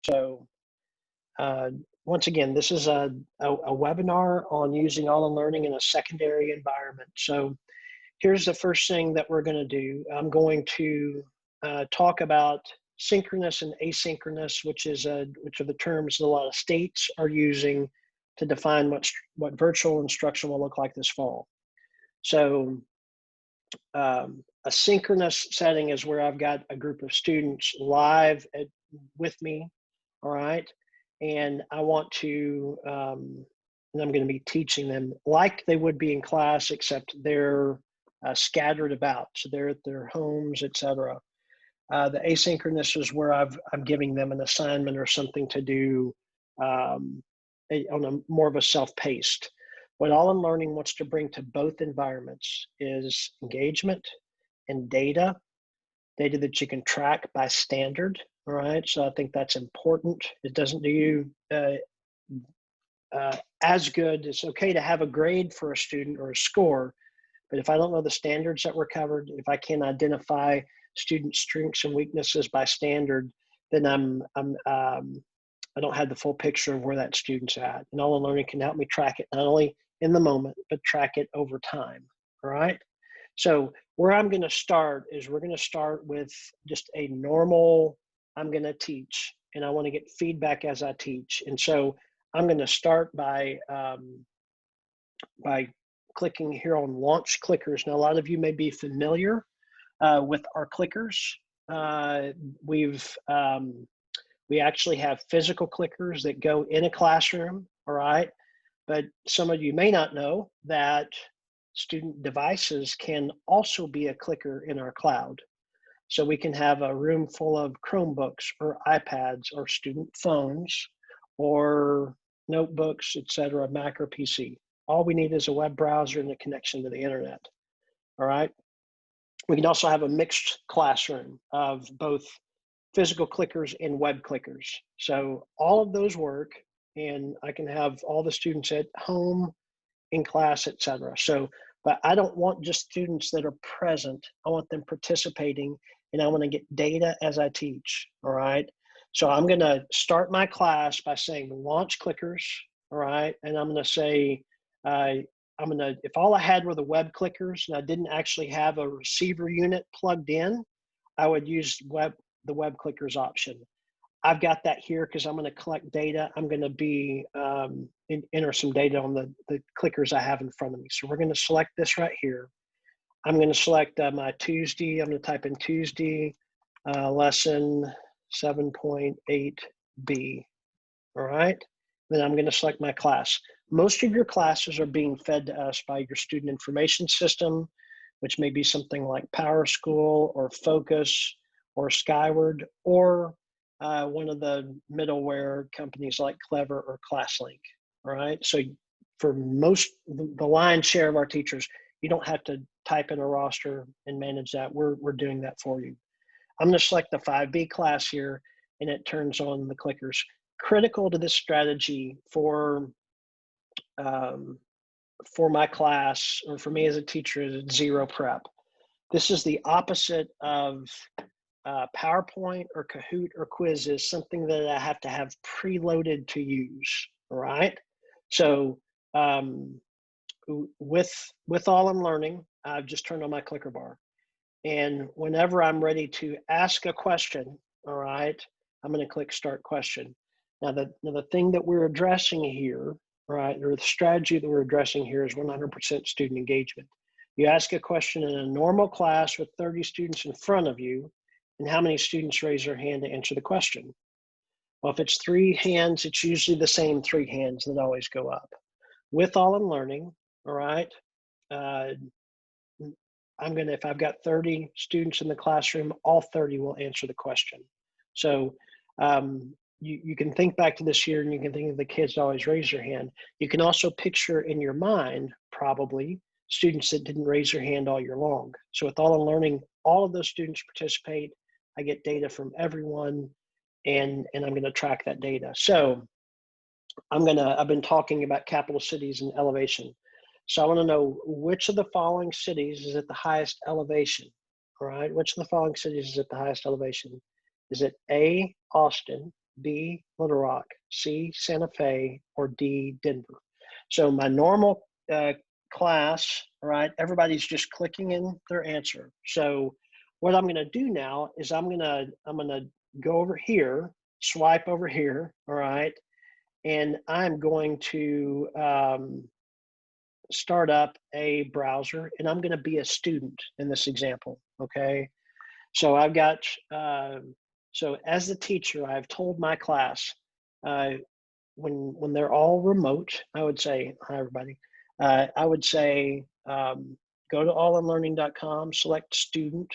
So once again, this is a webinar on using all-in learning in a secondary environment. So here's the first thing that we're going to do. I'm going to talk about synchronous and asynchronous, which are the terms that a lot of states are using to define what virtual instruction will look like this fall. So a synchronous setting is where I've got a group of students live with me, all right? And I want to, and I'm going to be teaching them like they would be in class, except they're scattered about. So they're at their homes, etc. The asynchronous is where I'm giving them an assignment or something to do on a more of a self-paced. What All-in Learning wants to bring to both environments is engagement and data that you can track by standard, all right? So I think that's important. It doesn't do you as good. It's okay to have a grade for a student or a score, but if I don't know the standards that were covered, if I can't identify student strengths and weaknesses by standard, then I don't have the full picture of where that student's at. And All-in Learning can help me track it not only in the moment, but track it over time, all right? So where I'm going to start is we're going to start with just a normal, I'm going to teach, and I want to get feedback as I teach. And so I'm going to start by clicking here on launch clickers. Now, a lot of you may be familiar with our clickers. We actually have physical clickers that go in a classroom, all right? But some of you may not know that student devices can also be a clicker in our cloud. So we can have a room full of Chromebooks or iPads or student phones or notebooks, etc., Mac or PC. All we need is a web browser and a connection to the internet, all right? We can also have a mixed classroom of both physical clickers and web clickers. So all of those work, and I can have all the students at home, in class, etc. So, but I don't want just students that are present. I want them participating, and I want to get data as I teach, all right? So I'm going to start my class by saying launch clickers, all right? And I'm going to say, if all I had were the web clickers and I didn't actually have a receiver unit plugged in, I would use the web clickers option. I've got that here because I'm going to collect data. I'm going to be enter some data on the clickers I have in front of me. So we're going to select this right here. I'm going to select my Tuesday. I'm going to type in Tuesday lesson 7.8B. All right. Then I'm going to select my class. Most of your classes are being fed to us by your student information system, which may be something like PowerSchool or Focus or Skyward, or one of the middleware companies like Clever or ClassLink, all right? So for the lion's share of our teachers, you don't have to type in a roster and manage that. We're doing that for you. I'm gonna select the 5B class here, and it turns on the clickers. Critical to this strategy for my class, or for me as a teacher, is zero prep. This is the opposite of PowerPoint or Kahoot or Quiz, is something that I have to have preloaded to use, all right? So with All-in Learning, I've just turned on my clicker bar. And whenever I'm ready to ask a question, all right, I'm gonna click Start Question. Now the thing that we're addressing here, right, or the strategy that we're addressing here is 100% student engagement. You ask a question in a normal class with 30 students in front of you, and how many students raise their hand to answer the question? Well, if it's 3 hands, it's usually the same 3 hands that always go up. With All-in Learning, all right, if I've got 30 students in the classroom, all 30 will answer the question. So you can think back to this year, and you can think of the kids always raise their hand. You can also picture in your mind, probably, students that didn't raise their hand all year long. So with All-in Learning, all of those students participate. I get data from everyone, and I'm going to track that data. So I've been talking about capital cities and elevation. So I want to know which of the following cities is at the highest elevation, all right? Which of the following cities is at the highest elevation? Is it A, Austin, B, Little Rock, C, Santa Fe, or D, Denver. So my normal class, right, everybody's just clicking in their answer. So what I'm gonna do now is I'm gonna go over here, swipe over here, all right, and I'm going to start up a browser, and I'm gonna be a student in this example, okay? So I've got, so as the teacher, I've told my class, uh, when they're all remote, I would say, hi everybody. I would say, go to allinlearning.com, select student,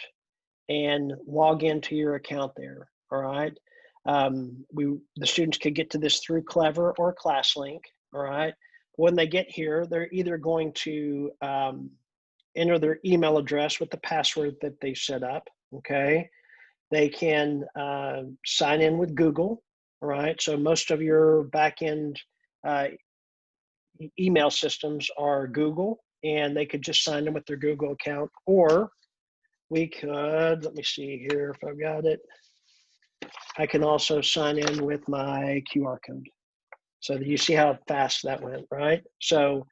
and log into your account there. All right. The students could get to this through Clever or ClassLink. All right. When they get here, they're either going to enter their email address with the password that they set up. Okay. They can sign in with Google. All right. So most of your backend uh, email systems are Google, and they could just sign in with their Google account. Or we could, let me see here if I've got it. I can also sign in with my QR code. So you see how fast that went, right? So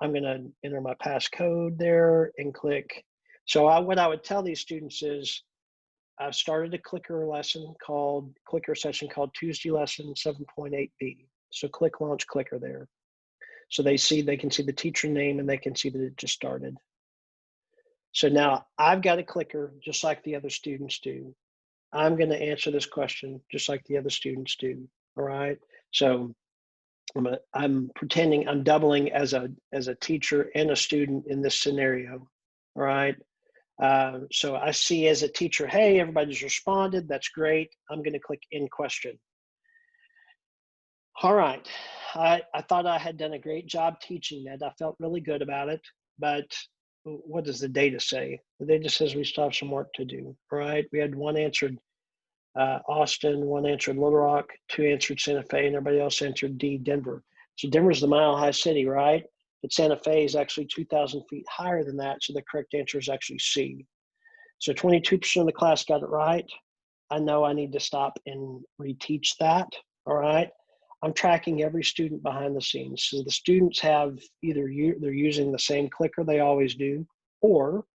I'm going to enter my passcode there and click. So what I would tell these students is I've started a clicker session called Tuesday lesson 7.8B. So click launch clicker there. So they can see the teacher name and they can see that it just started. So now I've got a clicker just like the other students do. I'm going to answer this question just like the other students do. All right. So I'm pretending I'm doubling as a teacher and a student in this scenario. All right. So I see as a teacher, hey, everybody's responded. That's great. I'm going to click in question. All right. I thought I had done a great job teaching that. I felt really good about it. But what does the data say? The data says we still have some work to do. All right. We had one answered Austin, one answered Little Rock, two answered Santa Fe, and everybody else answered D, Denver. So Denver's the mile high city, right? But Santa Fe is actually 2,000 feet higher than that. So the correct answer is actually C. So 22% of the class got it right. I know I need to stop and reteach that. All right. I'm tracking every student behind the scenes. So the students have either they're using the same clicker they always do, or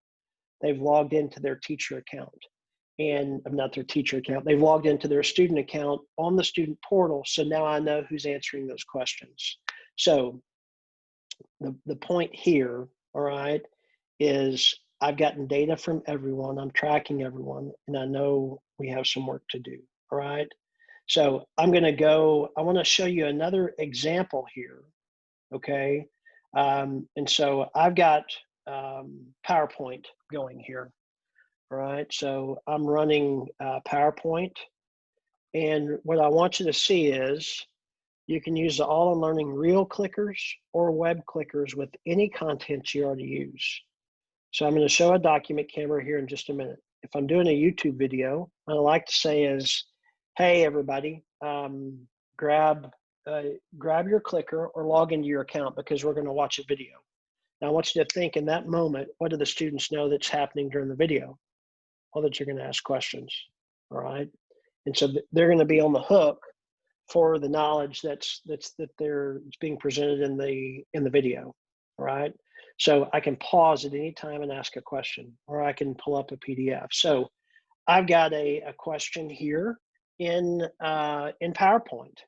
they've logged into their teacher account. And not their teacher account, they've logged into their student account on the student portal. So now I know who's answering those questions. So the point here, all right, is I've gotten data from everyone, I'm tracking everyone, and I know we have some work to do, all right? So I'm gonna go, I wanna show you another example here, okay? And so I've got PowerPoint going here, all right? So I'm running PowerPoint, and what I want you to see is you can use the All in Learning Reel clickers or web clickers with any content you already use. So I'm going to show a document camera here in just a minute. If I'm doing a YouTube video, what I like to say is, hey, everybody, grab your clicker or log into your account because we're going to watch a video. Now I want you to think in that moment, what do the students know that's happening during the video? Well, that you're going to ask questions, all right? And so they're going to be on the hook for the knowledge that's being presented in the video, all right? So I can pause at any time and ask a question, or I can pull up a PDF. So I've got a question here in PowerPoint.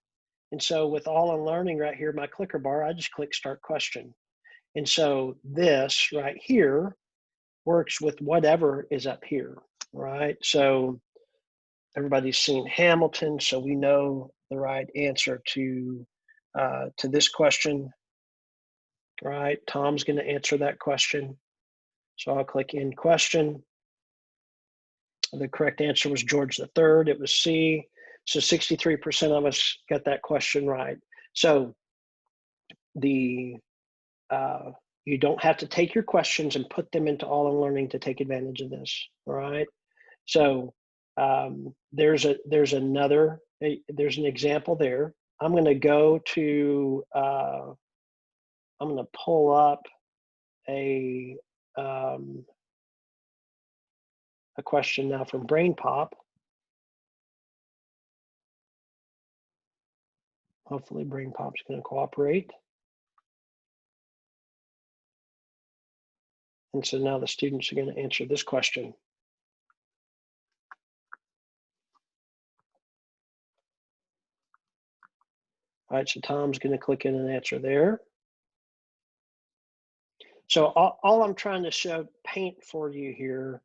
And so with All in Learning right here, my clicker bar, I just click Start Question. And so this right here works with whatever is up here, right? So everybody's seen Hamilton, so we know the right answer to this question, right? Tom's going to answer that question. So I'll click in question. The correct answer was George III. It was C. So 63% of us got that question right. So the you don't have to take your questions and put them into All in Learning to take advantage of this. All right. So there's an example there. I'm going to go to I'm going to pull up a question now from BrainPop. Hopefully BrainPop's going to cooperate. And so now the students are going to answer this question. All right, so Tom's going to click in and answer there. So all I'm trying to paint for you here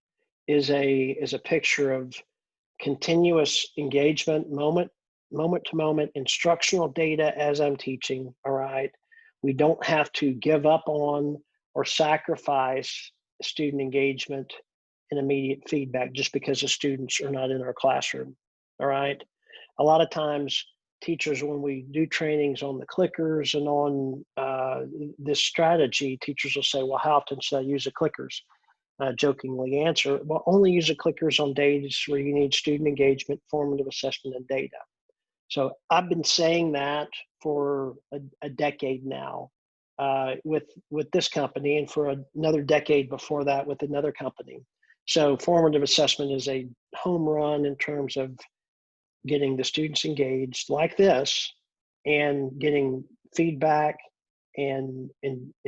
is a picture of continuous engagement, moment to moment instructional data as I'm teaching. All right, we don't have to give up on or sacrifice student engagement and immediate feedback just because the students are not in our classroom. All right, a lot of times teachers, when we do trainings on the clickers and on this strategy, teachers will say, well, how often should I use the clickers? Jokingly answer, well, only use the clickers on days where you need student engagement, formative assessment, and data. So I've been saying that for a decade now with this company, and for another decade before that with another company. So formative assessment is a home run in terms of getting the students engaged like this and getting feedback and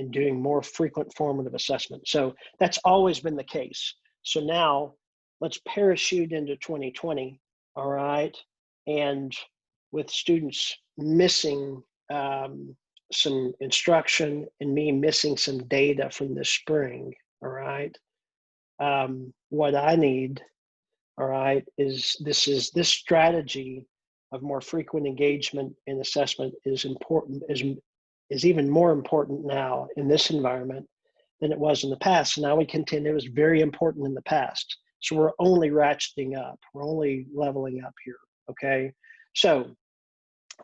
doing more frequent formative assessment. So that's always been the case. So now let's parachute into 2020, all right? And with students missing some instruction and me missing some data from this spring, all right? What I need, all right, is this strategy of more frequent engagement and assessment is important, is even more important now in this environment than it was in the past. And I would contend it was very important in the past. So we're only ratcheting up, we're only leveling up here, okay? So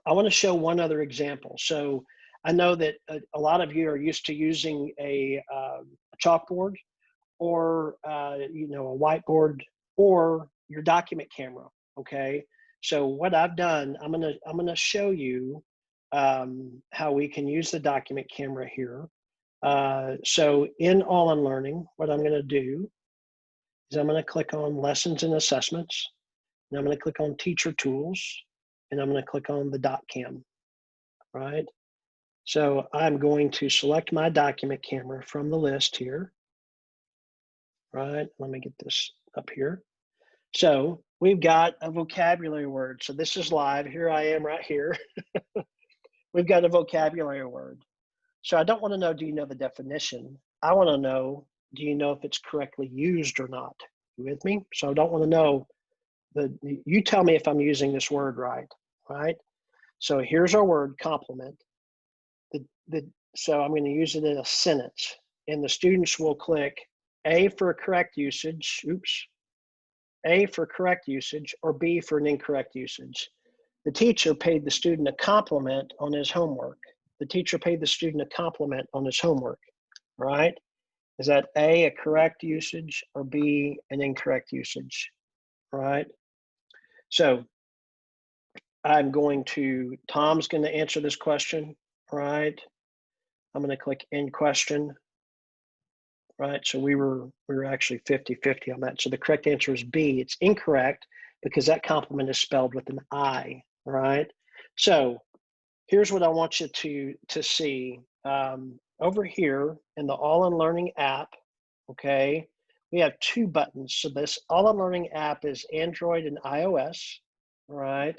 I want to show one other example. So I know that a lot of you are used to using a chalkboard or you know, a whiteboard or your document camera. Okay, so what I've done, I'm gonna show you how we can use the document camera here. So in All in Learning, what I'm gonna do is I'm gonna click on Lessons and Assessments, and I'm gonna click on Teacher Tools, and I'm gonna click on the dot cam. Right. So I'm going to select my document camera from the list here. Right, let me get this up here. So we've got a vocabulary word. So this is live. Here I am right here. We've got a vocabulary word. So I don't want to know, do you know the definition? I want to know, do you know if it's correctly used or not? You with me? So I don't want to know, you tell me if I'm using this word right? So here's our word, complement. So I'm going to use it in a sentence, and the students will click A for correct usage, A for correct usage, or B for an incorrect usage. The teacher paid the student a compliment on his homework. The teacher paid the student a compliment on his homework, right? Is that A, a correct usage, or B, an incorrect usage, right? So Tom's going to answer this question, right? I'm going to click in question, right? So we were actually 50-50 on that. So the correct answer is B. It's incorrect because that compliment is spelled with an I, right? So here's what I want you to see. Over here in the All in Learning app, okay, we have two buttons. So this All in Learning app is Android and iOS, right?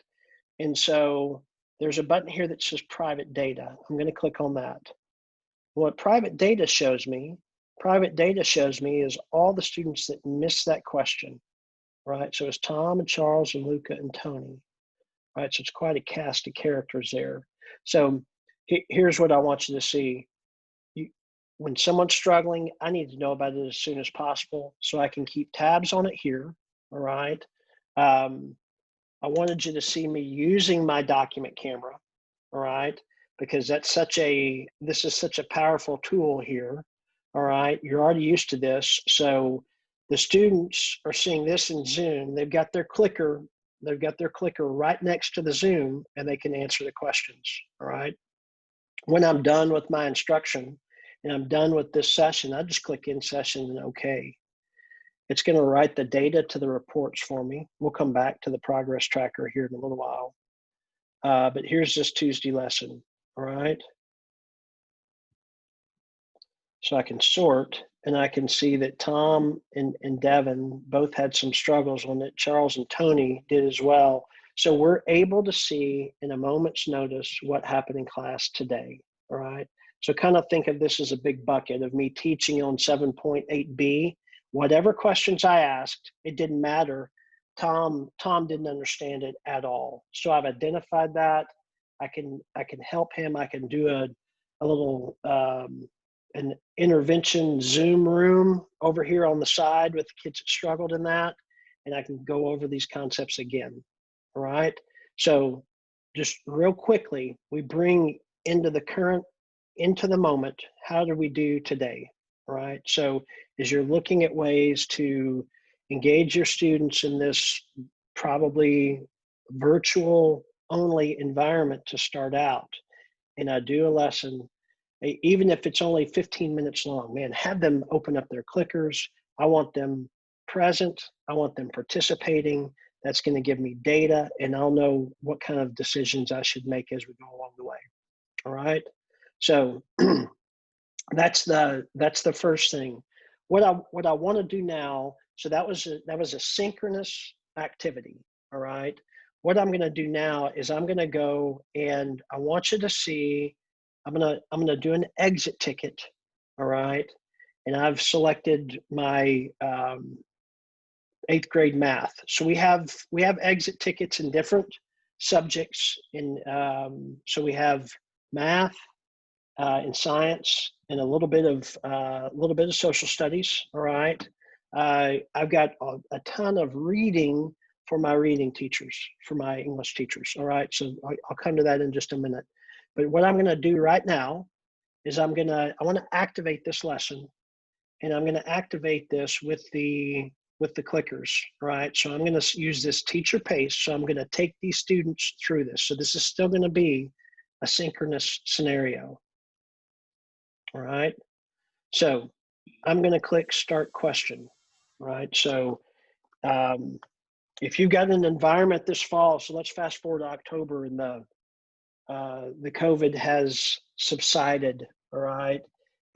And so there's a button here that says private data. I'm going to click on that. What private data shows me is all the students that missed that question, right? So it's Tom and Charles and Luca and Tony, right? So it's quite a cast of characters there. So here's what I want you to see. When someone's struggling, I need to know about it as soon as possible so I can keep tabs on it here, all right? I wanted you to see me using my document camera, all right? Because this is such a powerful tool here, all right? You're already used to this. So the students are seeing this in Zoom. They've got their clicker right next to the Zoom, and they can answer the questions, all right? When I'm done with my instruction and I'm done with this session, I just click in session and okay. It's going to write the data to the reports for me. We'll come back to the progress tracker here in a little while. But here's this Tuesday lesson, all right? So I can sort and I can see that Tom and Devin both had some struggles on it. Charles and Tony did as well. So we're able to see in a moment's notice what happened in class today, all right? So kind of think of this as a big bucket of me teaching on 7.8b. Whatever questions I asked, it didn't matter. Tom didn't understand it at all. So I've identified that. I can help him. I can do a little an intervention Zoom room over here on the side with the kids that struggled in that, and I can go over these concepts again. All right. So just real quickly, we bring into the current, into the moment, how do we do today? All right. So as you're looking at ways to engage your students in this probably virtual only environment to start out, and I do a lesson, even if it's only 15 minutes long, man, have them open up their clickers. I want them present. I want them participating. That's going to give me data, and I'll know what kind of decisions I should make as we go along the way. All right. So that's the first thing. What I want to do now. So that was a synchronous activity. All right. What I'm going to do now is I'm going to go and I want you to see. I'm gonna do an exit ticket. All right. And I've selected my 8th grade math. So we have exit tickets in different subjects. So we have math and science and a little bit of social studies. All right. I've got a ton of reading for my reading teachers, for my English teachers. All right. So I'll come to that in just a minute. But what I'm going to do right now is I want to activate this lesson, and I'm going to activate this with the clickers, right? So I'm going to use this teacher pace. So I'm going to take these students through this. So this is still going to be a synchronous scenario, all right? So I'm going to click start question, right? So if you've got an environment this fall, so let's fast forward to October, and the COVID has subsided, all right?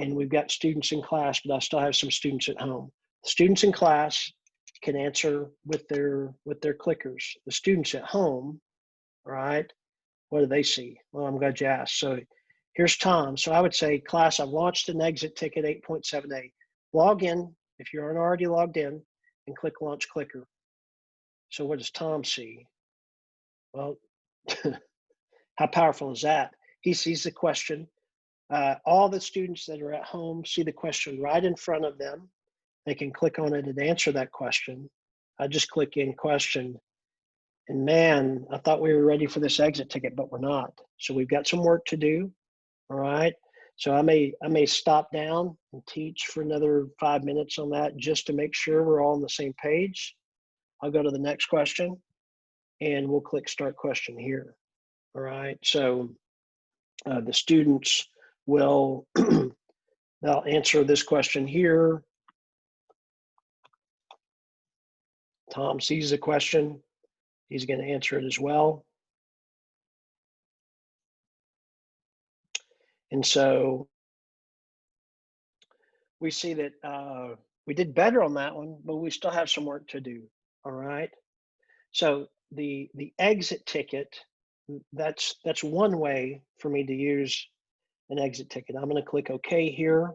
And we've got students in class, but I still have some students at home. The students in class can answer with their clickers. The students at home, all right, what do they see? Well, I'm glad you asked. So here's Tom. So I would say, class, I've launched an exit ticket 8.7a. Log in, if you aren't already logged in, and click launch clicker. So what does Tom see? Well, how powerful is that? He sees the question. All the students that are at home see the question right in front of them. They can click on it and answer that question. I just click in question. And man, I thought we were ready for this exit ticket, but we're not. So we've got some work to do. All right. So I may stop down and teach for another 5 minutes on that just to make sure we're all on the same page. I'll go to the next question and we'll click start question here. All right. So the students will they'll answer this question here. Tom sees the question. He's going to answer it as well. And so we see that we did better on that one, but we still have some work to do. All right. So the exit ticket, that's one way for me to use an exit ticket. I'm going to click OK here,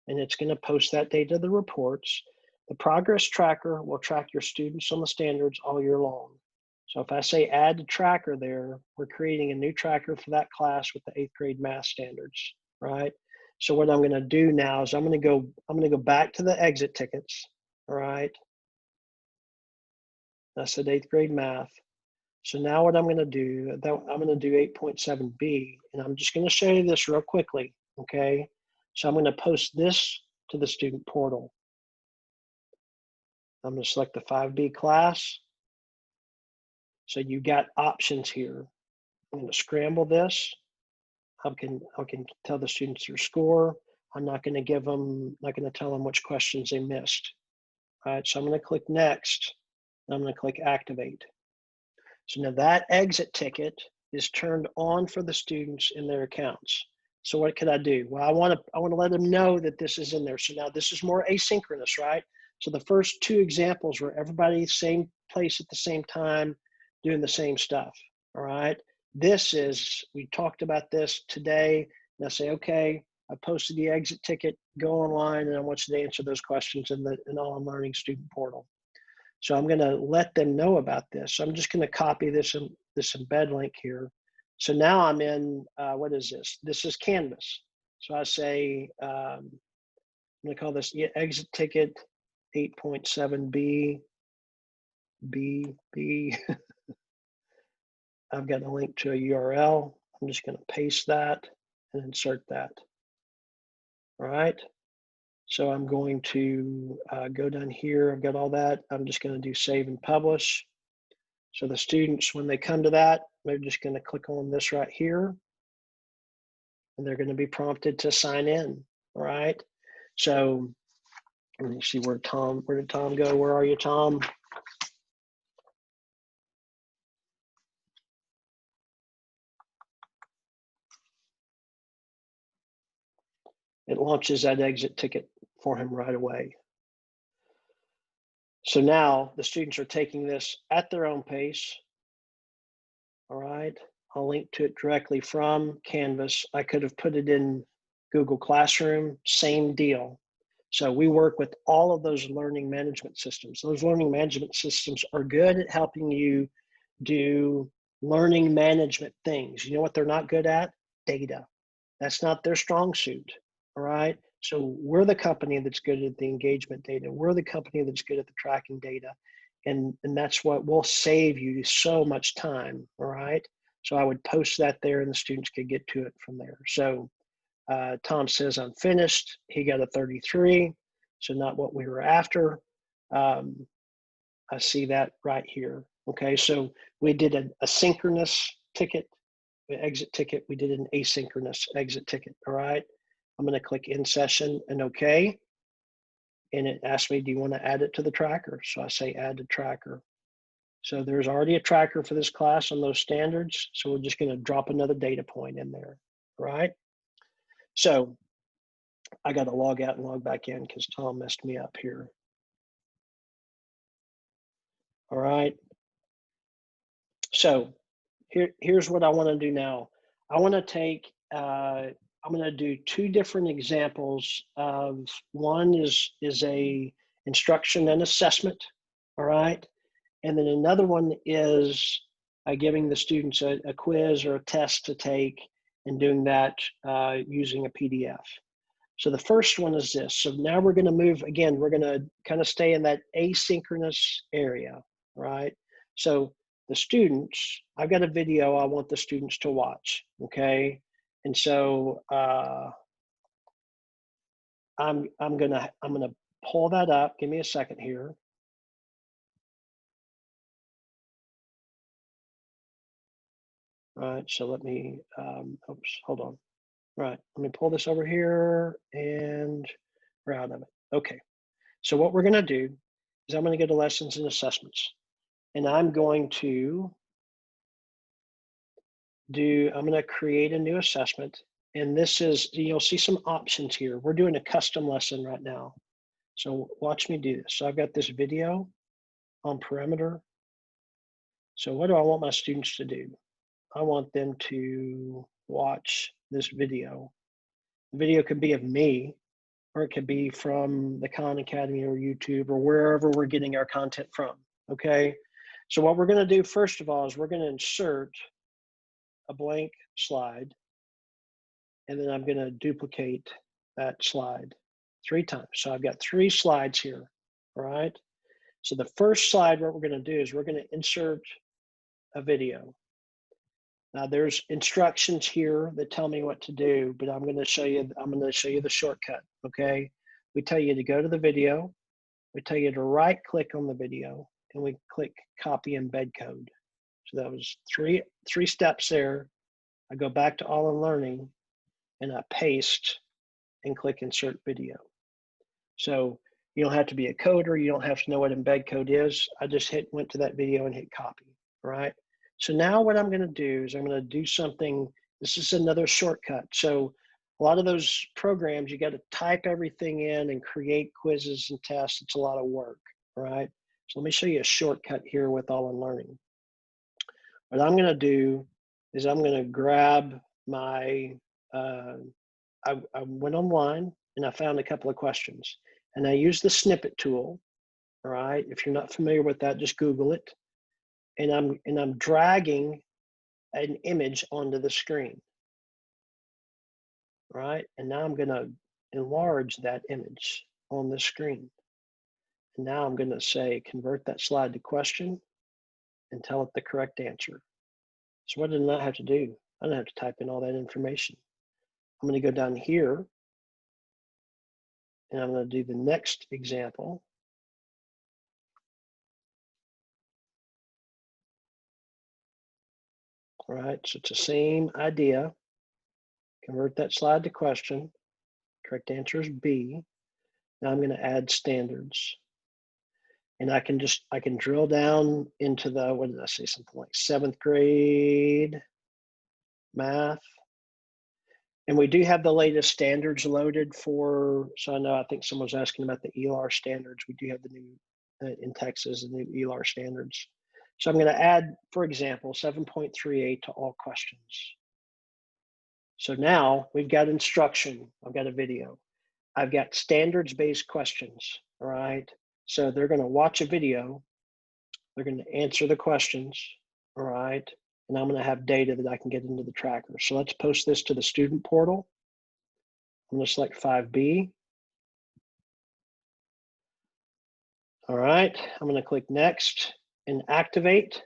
and it's going to post that data to the reports. The progress tracker will track your students on the standards all year long. So if I say add to tracker there, we're creating a new tracker for that class with the 8th grade math standards, right? So what I'm going to do now is I'm going to go back to the exit tickets, all right? That's at 8th grade math. So now what I'm going to do, I'm going to do 8.7b, and I'm just going to show you this real quickly, okay? So I'm going to post this to the student portal. I'm going to select the 5B class. So you got options here. I'm going to scramble this. I can tell the students their score. I'm not going to tell them which questions they missed. All right, so I'm going to click next. And I'm going to click activate. So now that exit ticket is turned on for the students in their accounts. So what could I do? Well, I want to let them know that this is in there. So now this is more asynchronous, right? So the first two examples were everybody same place at the same time, doing the same stuff. All right. This is, we talked about this today. And I say, okay, I posted the exit ticket, go online, and I want you to answer those questions in the All Learning student portal. So I'm going to let them know about this. So I'm just going to copy this embed link here. So now I'm in, what is this? This is Canvas. So I say, I'm going to call this exit ticket 8.7B, B. I've got a link to a URL. I'm just going to paste that and insert that. All right. So I'm going to go down here. I've got all that. I'm just going to do save and publish. So the students, when they come to that, they're just going to click on this right here, and they're going to be prompted to sign in. All right. So let me see where did Tom go? Where are you, Tom? It launches that exit ticket for him right away. So now the students are taking this at their own pace. All right. I'll link to it directly from Canvas. I could have put it in Google Classroom, same deal. So we work with all of those learning management systems. Those learning management systems are good at helping you do learning management things. You know what they're not good at? Data. That's not their strong suit. All right. So we're the company that's good at the engagement data. We're the company that's good at the tracking data. And that's what will save you so much time. All right. So I would post that there and the students could get to it from there. So Tom says I'm finished. He got a 33. So not what we were after. I see that right here. Okay. So we did a synchronous ticket, exit ticket. We did an asynchronous exit ticket. All right. I'm going to click in session and okay. And it asks me, do you want to add it to the tracker? So I say add to tracker. So there's already a tracker for this class on those standards. So we're just going to drop another data point in there, right? So I got to log out and log back in because Tom messed me up here. All right. So here's what I want to do now. I want to take, I'm going to do two different examples of one is a instruction and assessment. All right. And then another one is giving the students a quiz or a test to take and doing that using a PDF. So the first one is this. So now we're going to move, again, we're going to kind of stay in that asynchronous area, right? So the students, I've got a video I want the students to watch, okay? And so I'm gonna pull that up. Give me a second here. All right, so let me, oops, hold on. All right, let me pull this over here and we're out of it. Okay, so what we're gonna do is I'm gonna go to lessons and assessments. And I'm going to I'm gonna create a new assessment. And this is, you'll see some options here. We're doing a custom lesson right now. So watch me do this. So I've got this video on perimeter. So what do I want my students to do? I want them to watch this video. The video could be of me, or it could be from the Khan Academy or YouTube or wherever we're getting our content from, okay? So what we're gonna do first of all is we're gonna insert a blank slide, and then I'm gonna duplicate that slide 3 times. So I've got 3 slides here, all right? So the first slide, what we're gonna do is we're gonna insert a video. Now there's instructions here that tell me what to do, but I'm gonna show you the shortcut, okay? We tell you to go to the video, we tell you to right click on the video, and we click copy embed code. So that was three steps there. I go back to All in Learning and I paste and click insert video. So you don't have to be a coder. You don't have to know what embed code is. I just went to that video and hit copy, right? So now what I'm going to do is I'm going to do something. This is another shortcut. So a lot of those programs, you got to type everything in and create quizzes and tests. It's a lot of work, right? So let me show you a shortcut here with All in Learning. What I'm going to do is I'm going to grab my, I went online and I found a couple of questions. And I use the snippet tool, all right? If you're not familiar with that, just Google it. And I'm dragging an image onto the screen, right? And now I'm going to enlarge that image on the screen. And now I'm going to say, convert that slide to question and tell it the correct answer. So what did I not have to do? I don't have to type in all that information. I'm going to go down here and I'm going to do the next example. All right, so it's the same idea. Convert that slide to question. Correct answer is B. Now I'm going to add standards. And I can drill down into the, what did I say, something like 7th grade math. And we do have the latest standards loaded for, so I think someone's asking about the ELAR standards. We do have the new, in Texas, the new ELAR standards. So I'm going to add, for example, 7.38 to all questions. So now we've got instruction. I've got a video. I've got standards-based questions, all right? So they're going to watch a video. They're going to answer the questions, all right? And I'm going to have data that I can get into the tracker. So let's post this to the student portal. I'm going to select 5B. All right, I'm going to click next and activate.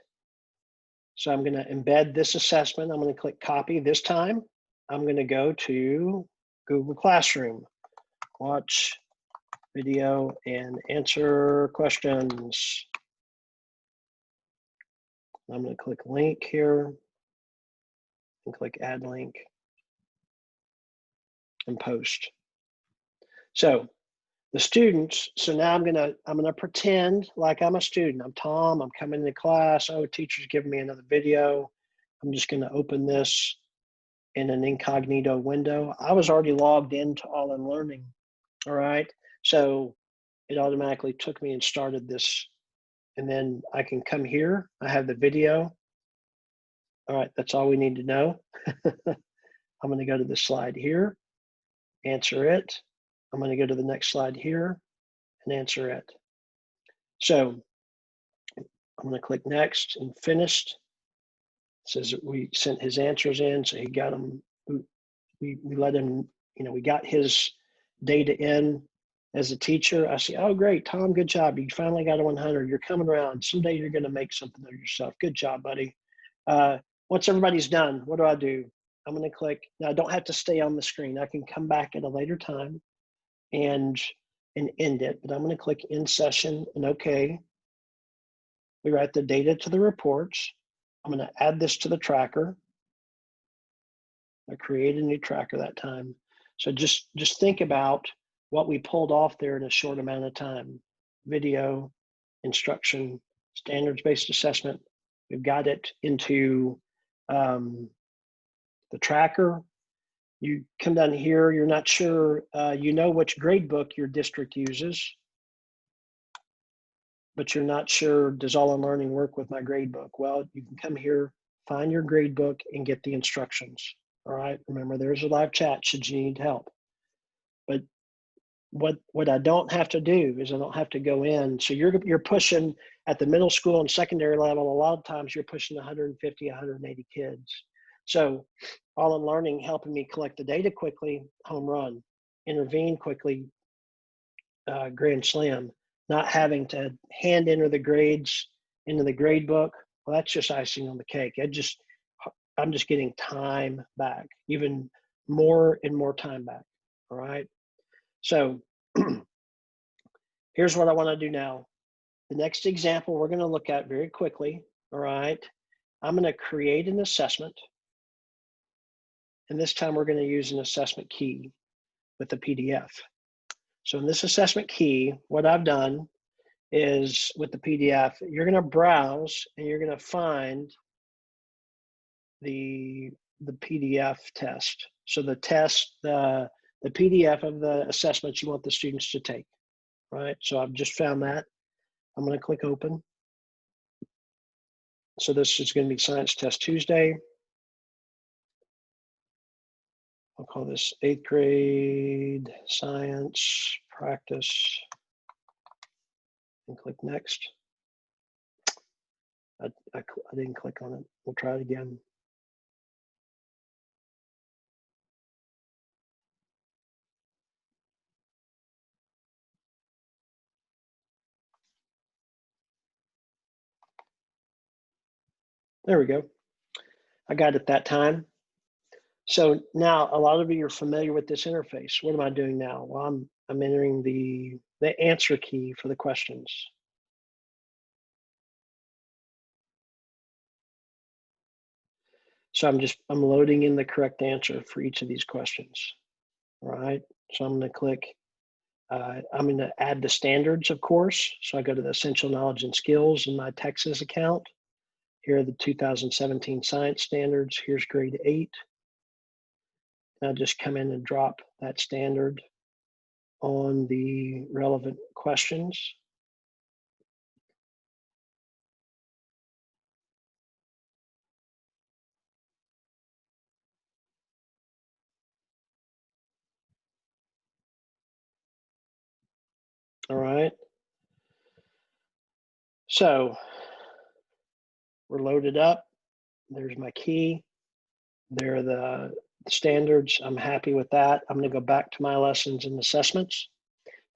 So I'm going to embed this assessment. I'm going to click copy. This time, I'm going to go to Google Classroom. Watch video and answer questions. I'm going to click link here and click add link and post. So the students, so now I'm gonna pretend like I'm a student. I'm Tom, I'm coming into class. Oh, teacher's giving me another video. I'm just gonna open this in an incognito window. I was already logged into All in Learning, all right? So it automatically took me and started this. And then I can come here, I have the video. All right, that's all we need to know. I'm gonna go to the slide here, answer it. I'm gonna go to the next slide here and answer it. So I'm gonna click next and finished. It says that we sent his answers in, so he got them, we let him, we got his data in as a teacher. I say, oh great, Tom, good job. You finally got a 100. You're coming around. Someday you're gonna make something of yourself. Good job, buddy. Once everybody's done, what do? I'm gonna click, now I don't have to stay on the screen. I can come back at a later time and end it, but I'm gonna click end session and okay. We write the data to the reports. I'm gonna add this to the tracker. I create a new tracker that time. So just think about what we pulled off there in a short amount of time. Video, instruction, standards-based assessment. We've got it into the tracker. You come down here, you're not sure, you know which grade book your district uses, but you're not sure, does All in Learning work with my grade book? Well, you can come here, find your grade book and get the instructions. All right, remember there's a live chat should you need help. But what I don't have to do is I don't have to go in. So you're pushing at the middle school and secondary level, a lot of times you're pushing 150, 180 kids. So All in Learning helping me collect the data quickly, home run. Intervene quickly, grand slam. Not having to hand enter the grades into the grade book, well, that's just icing on the cake. I'm just getting time back, even more and more time back, all right? So here's what I wanna do now. The next example we're gonna look at very quickly, all right? I'm gonna create an assessment, and this time we're gonna use an assessment key with the PDF. So in this assessment key, what I've done is with the PDF, you're gonna browse and you're gonna find the PDF test. So the test, the PDF of the assessments you want the students to take, right? So I've just found that. I'm going to click open. So this is going to be Science Test Tuesday. I'll call this 8th grade science practice and click next. I didn't click on it. We'll try it again. There we go. I got it that time. So now a lot of you are familiar with this interface. What am I doing now? Well, I'm entering the answer key for the questions. So I'm loading in the correct answer for each of these questions. All right. So I'm going to click. I'm going to add the standards, of course. So I go to the Essential Knowledge and Skills in my Texas account. Here are the 2017 science standards. Here's grade 8. I'll just come in and drop that standard on the relevant questions. All right. So we're loaded up. There's my key. There are the standards. I'm happy with that. I'm going to go back to my lessons and assessments.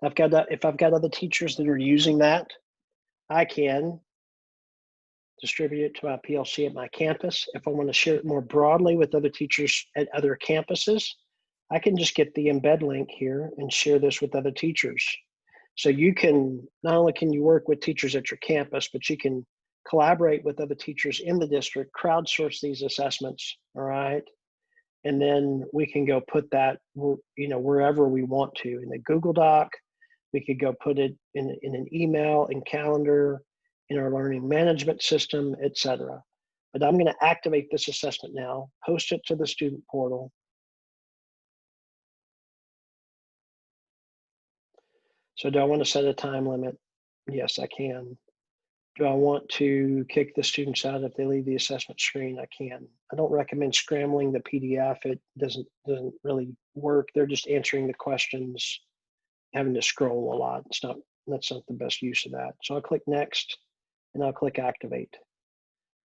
If I've got other teachers that are using that, I can distribute it to my PLC at my campus. If I want to share it more broadly with other teachers at other campuses, I can just get the embed link here and share this with other teachers. So you can, not only can you work with teachers at your campus, but you can collaborate with other teachers in the district, crowdsource these assessments, all right? And then we can go put that, wherever we want to, in a Google Doc. We could go put it in an email, in calendar, in our learning management system, etc. But I'm going to activate this assessment now, post it to the student portal. So do I want to set a time limit? Yes, I can. Do I want to kick the students out if they leave the assessment screen? I can. I don't recommend scrambling the PDF. It doesn't really work. They're just answering the questions, having to scroll a lot. That's not the best use of that. So I'll click next and I'll click activate.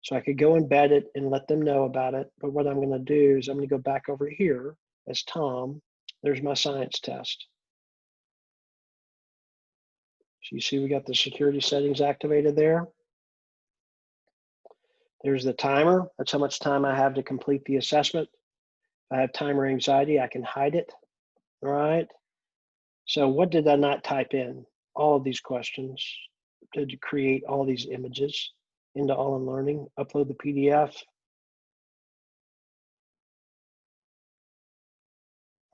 So I could go embed it and let them know about it. But what I'm going to do is I'm going to go back over here as Tom. There's my science test. So you see we got the security settings activated there. There's the timer. That's how much time I have to complete the assessment. If I have timer anxiety, I can hide it. All right. So what did I not type in? All of these questions to create all these images into All in Learning, upload the PDF.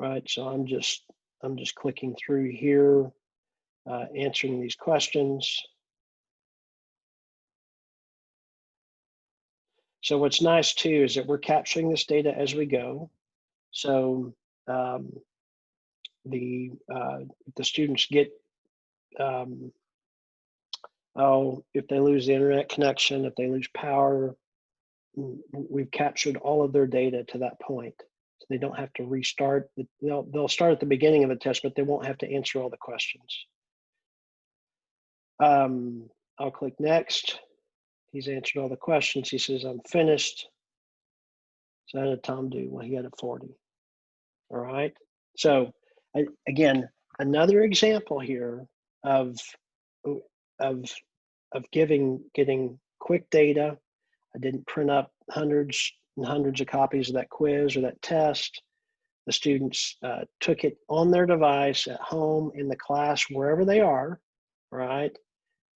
Right. So I'm just clicking through here, answering these questions. So what's nice too is that we're capturing this data as we go. So the students get, if they lose the internet connection, if they lose power, we've captured all of their data to that point. So they don't have to restart. They'll start at the beginning of the test, but they won't have to answer all the questions. I'll click next. He's answered all the questions. He says, I'm finished. So how did Tom do? Well, he had a 40. All right. So again, another example here of getting quick data. I didn't print up hundreds and hundreds of copies of that quiz or that test. The students took it on their device at home, in the class, wherever they are, right?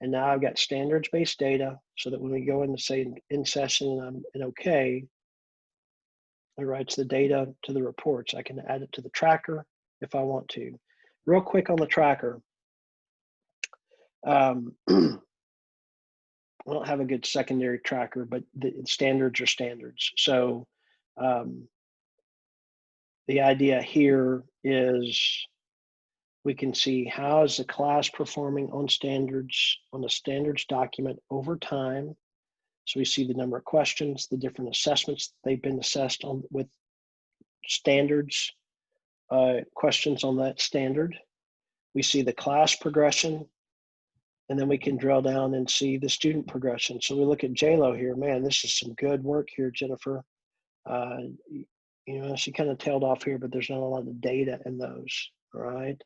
And now I've got standards-based data so that when we go into, say, in session and I'm in OK, it writes the data to the reports. I can add it to the tracker if I want to. Real quick on the tracker. I don't have a good secondary tracker, but the standards are standards. So um, the idea here is we can see how is the class performing on standards, on the standards document over time. So we see the number of questions, the different assessments they've been assessed on with standards, questions on that standard. We see the class progression, and then we can drill down and see the student progression. So we look at JLo here. Man, this is some good work here, Jennifer. Uh, you know, she kind of tailed off here, but there's not a lot of data in those. All right.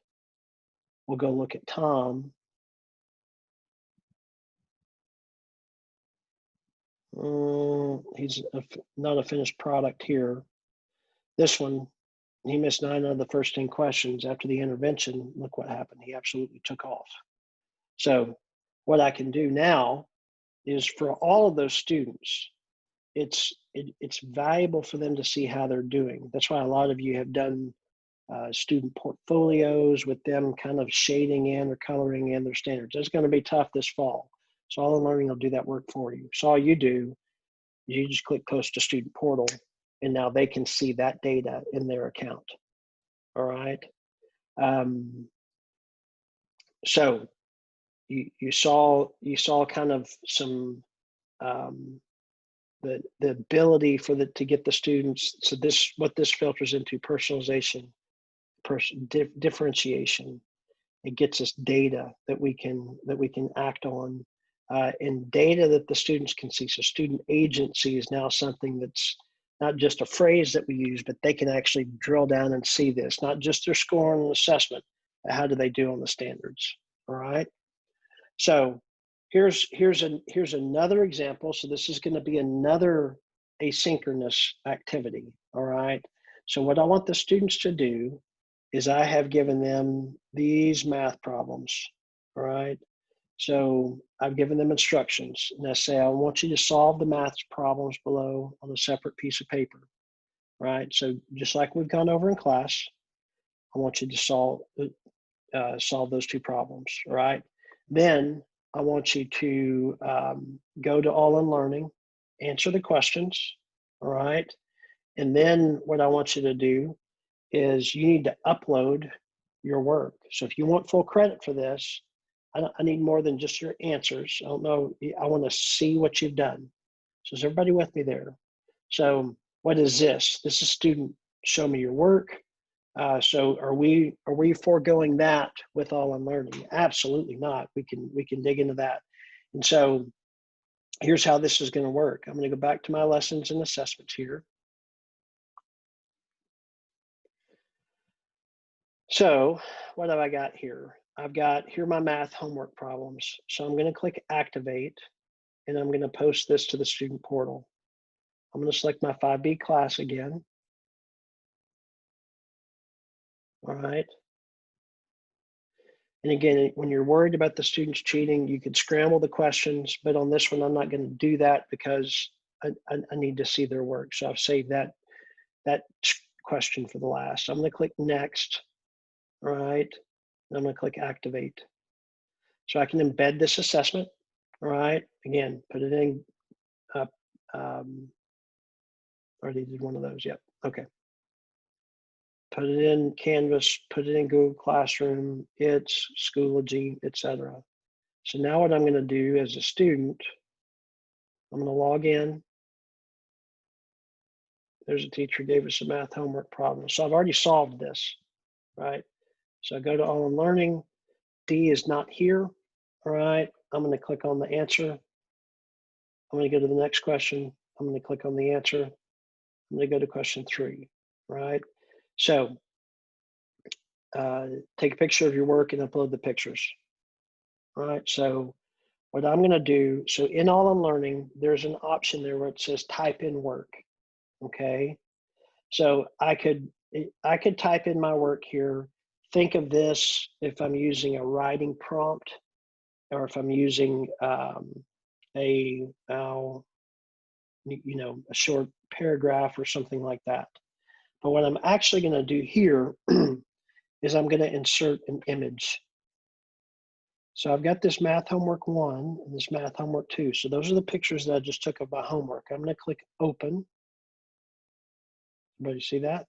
We'll go look at Tom. He's not a finished product here. This one, he missed 9 out of the first 10 questions after the intervention. Look what happened. He absolutely took off. So what I can do now is for all of those students, it's valuable for them to see how they're doing. That's why a lot of you have done student portfolios with them kind of shading in or coloring in their standards. It's going to be tough this fall. So All in Learning will do that work for you. So all you do is you just click Post to Student Portal, and now they can see that data in their account. All right. So you saw kind of some the ability for to get the students. So what this filters into: personalization, differentiation. It gets us data that we can act on, and data that the students can see. So student agency is now something that's not just a phrase that we use, but they can actually drill down and see this, not just their score on an assessment, but how do they do on the standards. All right. So here's another example. So this is going to be another asynchronous activity. All right. So what I want the students to do is I have given them these math problems. All right. So I've given them instructions, and I say, I want you to solve the math problems below on a separate piece of paper. Right. So just like we've gone over in class, I want you to solve those 2 problems. Right. Then I want you to go to All in Learning, answer the questions. All right. And then what I want you to do is you need to upload your work. So if you want full credit for this, I need more than just your answers. I don't know. I want to see what you've done. So is everybody with me there? So what is this? This is student show me your work. So are we foregoing that with All in Learning? Absolutely not. We can dig into that. And so here's how this is going to work. I'm going to go back to my lessons and assessments here. So what have I got here? I've got here my math homework problems. So I'm going to click activate, and I'm going to post this to the student portal. I'm going to select my 5B class again. All right. And again, when you're worried about the students cheating, you could scramble the questions, but on this one, I'm not going to do that because I need to see their work. So I've saved that question for the last. I'm going to click next. All right. And I'm going to click activate. So I can embed this assessment. All right. Again, put it in. Already did one of those. Yep. Okay. Put it in Canvas, put it in Google Classroom, it's Schoology, etc. So now what I'm going to do as a student, I'm going to log in. There's a teacher who gave us a math homework problem. So I've already solved this, right? So I go to All in Learning. D is not here. All right. I'm going to click on the answer. I'm going to go to the next question. I'm going to click on the answer. I'm going to go to question 3, right? So take a picture of your work and upload the pictures. All right. So what I'm going to do, so in All in Learning, there's an option there where it says type in work. Okay. So I could type in my work here. Think of this if I'm using a writing prompt, or if I'm using a short paragraph or something like that. But what I'm actually going to do here is I'm going to insert an image. So I've got this math homework 1 and this math homework 2. So those are the pictures that I just took of my homework. I'm going to click open. Everybody see that?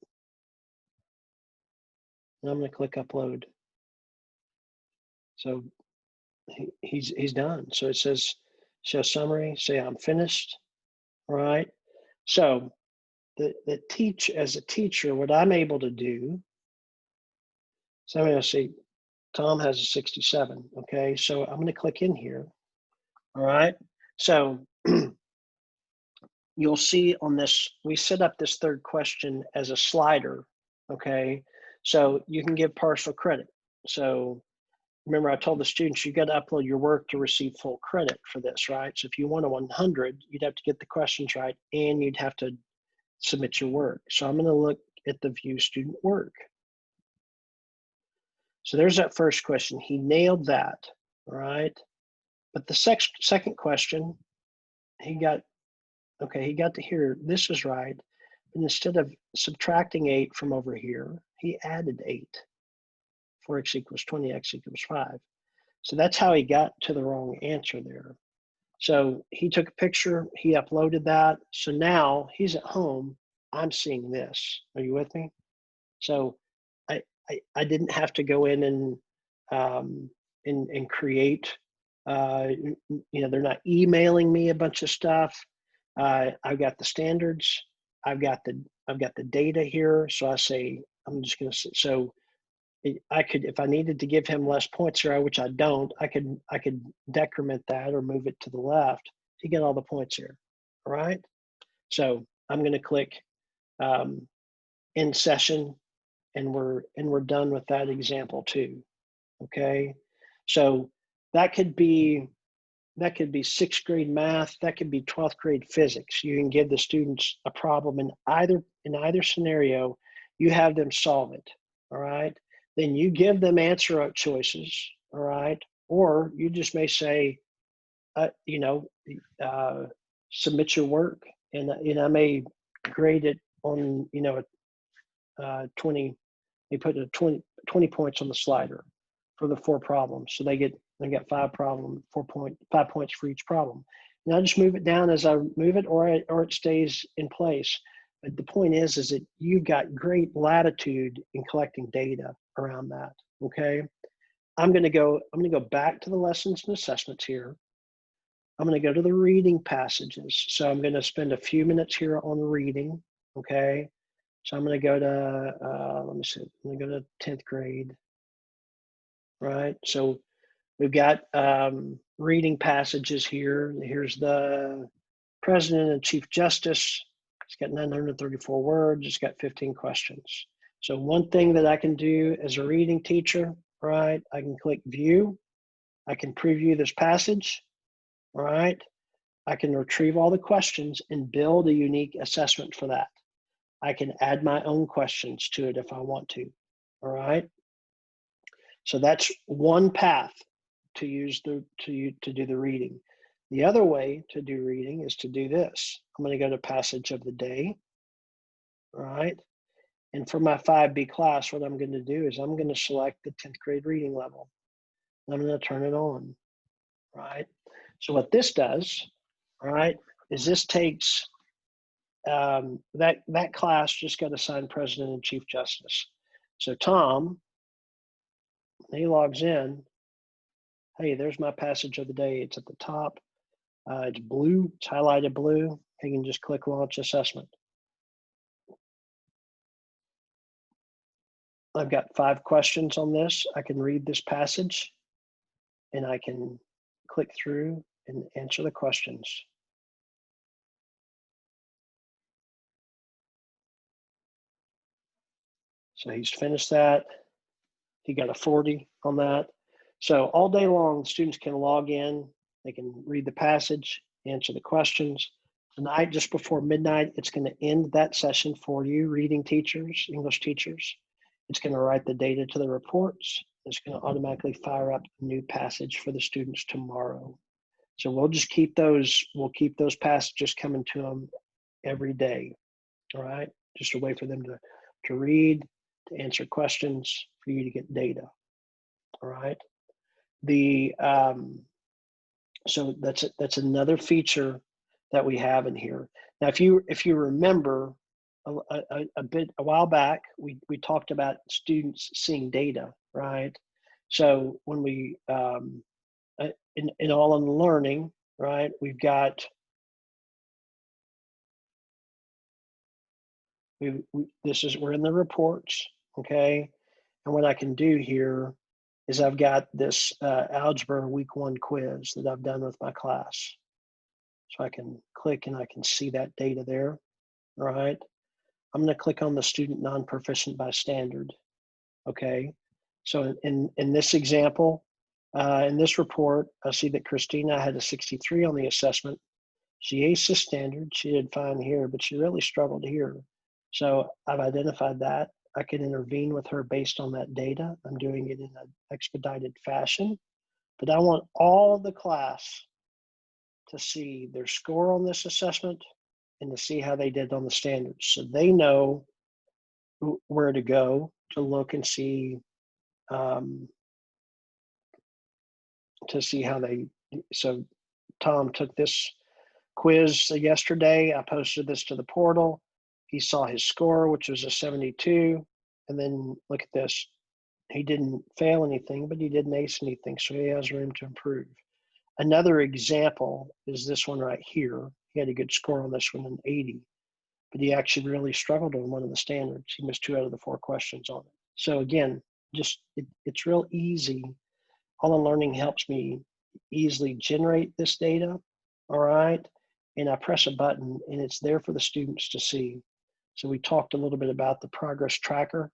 And I'm going to click upload. So he's done. So it says show summary, say I'm finished. All right. So as a teacher, what I'm able to do, so I'm going to see Tom has a 67. Okay. So I'm going to click in here. All right. So you'll see on this, we set up this third question as a slider. Okay. So you can give partial credit. So remember, I told the students you got to upload your work to receive full credit for this, right? So if you want a 100, you'd have to get the questions right and you'd have to submit your work. So I'm going to look at the view student work. So there's that first question. He nailed that, all right? But the second question, he got to hear this is right. And instead of subtracting 8 from over here, he added 8. 4x equals 20, x equals 5. So that's how he got to the wrong answer there. So he took a picture, he uploaded that. So now he's at home, I'm seeing this. Are you with me? So I didn't have to go in and create, they're not emailing me a bunch of stuff. I've got the standards, I've got the data here. So I say, I'm just gonna say, so I could, if I needed to give him less points here, which I don't, I could decrement that or move it to the left to get all the points here. All right. So I'm going to click end session, and we're done with that example too. Okay. So that could be 6th grade math. That could be 12th grade physics. You can give the students a problem in either scenario. You have them solve it. All right. Then you give them answer choices, all right? Or you just may say, submit your work, and I may grade it on, 20. They put 20 points on the slider for the 4 problems, so they get 5 points for each problem. And I just move it down as I move it, or it stays in place. But the point is that you've got great latitude in collecting data around that. Okay, I'm going to go back to the lessons and assessments here. I'm going to go to the reading passages. So I'm going to spend a few minutes here on reading. Okay, so I'm going to go to let me see. I'm going to go to 10th grade. Right. So we've got reading passages here. Here's the President and Chief Justice. It's got 934 words. It's got 15 questions. So one thing that I can do as a reading teacher, right? I can click view. I can preview this passage, all right? I can retrieve all the questions and build a unique assessment for that. I can add my own questions to it if I want to, all right? So that's one path to use to do the reading. The other way to do reading is to do this. I'm going to go to passage of the day, all right? And for my 5B class, what I'm going to do is I'm going to select the 10th grade reading level. I'm going to turn it on, right? So what this does, all right, is this takes that class just got assigned President and Chief Justice. So Tom, he logs in. Hey, there's my passage of the day. It's at the top. It's blue. It's highlighted blue. He can just click launch assessment. I've got 5 questions on this. I can read this passage and I can click through and answer the questions. So he's finished that. He got a 40 on that. So all day long, students can log in. They can read the passage, answer the questions. Tonight, just before midnight, it's going to end that session for you, reading teachers, English teachers. It's going to write the data to the reports. It's going to automatically fire up a new passage for the students tomorrow. So we'll keep those passages coming to them every day. All right. Just a way for them to read, to answer questions, for you to get data. All right. So that's another feature that we have in here. Now, if you remember a while back, we talked about students seeing data, right? So when we in all in learning, right, we're in the reports, okay? And what I can do here is I've got this algebra week 1 quiz that I've done with my class. So I can click and I can see that data there, all right? I'm gonna click on the student non-proficient by standard, okay? So in this example, in this report, I see that Christina had a 63 on the assessment. She aced the standard, she did fine here, but she really struggled here. So I've identified that. I can intervene with her based on that data. I'm doing it in an expedited fashion, but I want all the class to see their score on this assessment and to see how they did on the standards. So they know where to go to look and see, um, how they, so Tom took this quiz yesterday. I posted this to the portal. He saw his score, which was a 72. And then look at this. He didn't fail anything, but he didn't ace anything. So he has room to improve. Another example is this one right here. He had a good score on this one, an 80, but he actually really struggled on one of the standards. He missed 2 out of the 4 questions on it. So again, it's real easy. All in learning helps me easily generate this data, all right? And I press a button and it's there for the students to see. So we talked a little bit about the progress tracker.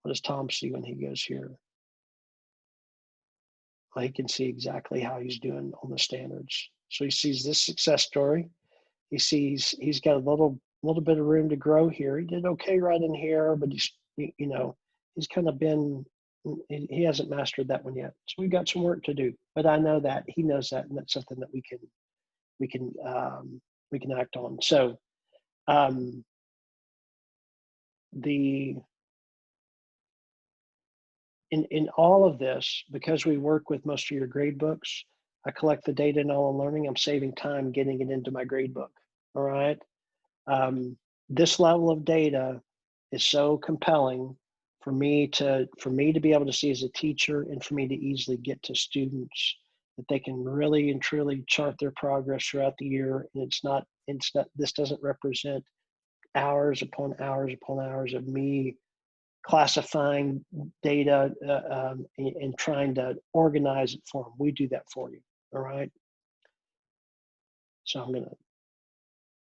What does Tom see when he goes here? Well, he can see exactly how he's doing on the standards. So he sees this success story. He sees he's got a little bit of room to grow here. He did okay right in here, but he's kind of been, he hasn't mastered that one yet. So we've got some work to do. But I know that he knows that, and that's something that we can act on. So the in all of this, because we work with most of your grade books, I collect the data in all in learning. I'm saving time getting it into my grade book. All right. This level of data is so compelling for me to be able to see as a teacher, and for me to easily get to students that they can really and truly chart their progress throughout the year. And this doesn't represent hours upon hours upon hours of me classifying data and trying to organize it for them. We do that for you. All right. So I'm going to